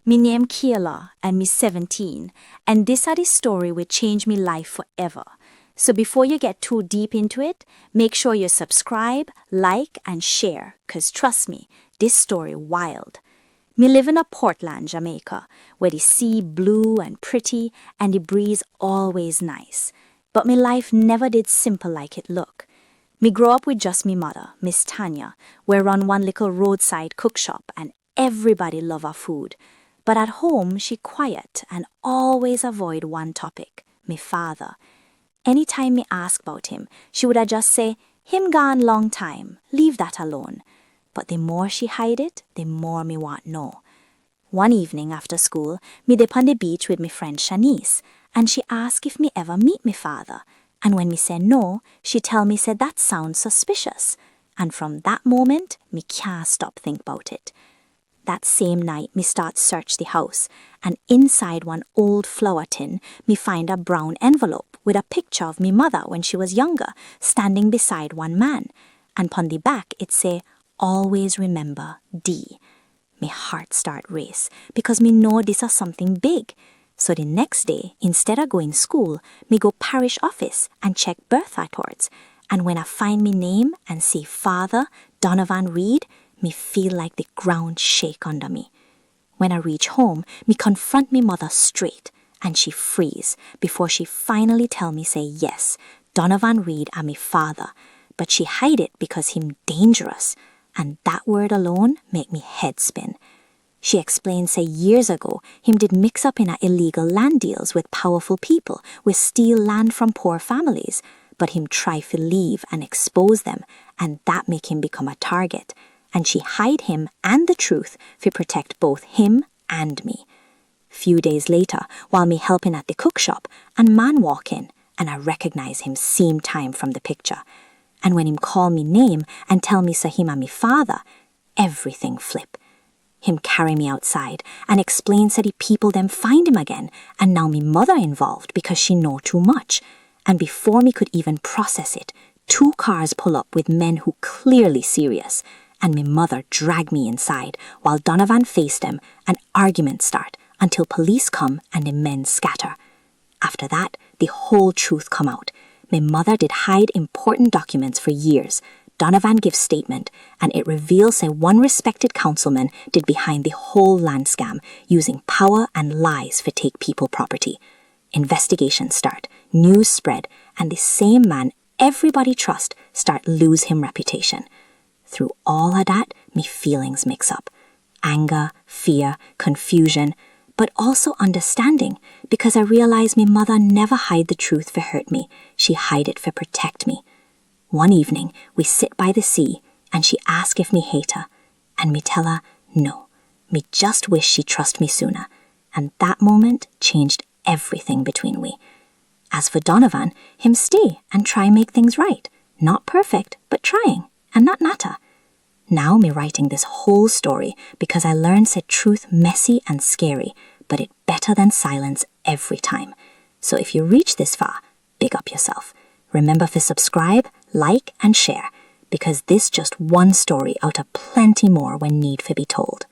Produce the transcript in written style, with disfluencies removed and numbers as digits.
Me name Kayla and me 17, and this are the story will change me life forever. So before you get too deep into it, make sure you subscribe, like, and share, cause trust me, this story wild. Me live in a Portland, Jamaica, where the sea blue and pretty and the breeze always nice. But me life never did simple like it look. Me grow up with just me mother, Miss Tanya, we run one little roadside cook shop and everybody love her food. But at home, she quiet and always avoid one topic, me father. Anytime me ask about him, she would just say, him gone long time, leave that alone. But the more she hide it, the more me want know. One evening after school, me dip on the beach with me friend Shanice, and she ask if me ever meet me father. And when me say no, she tell me say that sounds suspicious. And from that moment, me can't stop think about it. That same night, me start search the house, and inside one old flour tin, me find a brown envelope with a picture of me mother when she was younger, standing beside one man. And pon the back, it say, always remember D. Me heart start race, because me know this is something big. So the next day, instead of going school, me go parish office and check birth records. And when I find me name and see Father Donovan Reed, me feel like the ground shake under me. When I reach home, me confront me mother straight, and she freeze before she finally tell me say yes, Donovan Reed are me father, but she hide it because him dangerous, and that word alone make me head spin. She explained say years ago, him did mix up in a illegal land deals with powerful people, with steal land from poor families, but him try to leave and expose them, and that make him become a target. And she hide him and the truth to protect both him and me. Few days later, while me helping at the cook shop, a man walk in, and I recognize him same time from the picture. And when him call me name and tell me so him a me father, everything flip. Him carry me outside and explain so the people them find him again, and now me mother involved because she know too much. And before me could even process it, 2 cars pull up with men who clearly serious. And me mother drag me inside while Donovan faced them, and arguments start until police come and the men scatter. After that, the whole truth come out. Me mother did hide important documents for years. Donovan gives statement, and it reveals that one respected councilman did behind the whole land scam, using power and lies for take people property. Investigations start, news spread, and the same man everybody trust start lose him reputation. Through all of that, me feelings mix up. Anger, fear, confusion, but also understanding, because I realize me mother never hide the truth for hurt me. She hide it for protect me. One evening, we sit by the sea, and she ask if me hate her, and me tell her, no, me just wish she trust me sooner. And that moment changed everything between we. As for Donovan, him stay and try make things right. Not perfect, but trying. And that matter. Now me writing this whole story because I learned said truth messy and scary, but it better than silence every time. So if you reach this far, big up yourself. Remember to subscribe, like, and share, because this just one story out of plenty more when need for be told.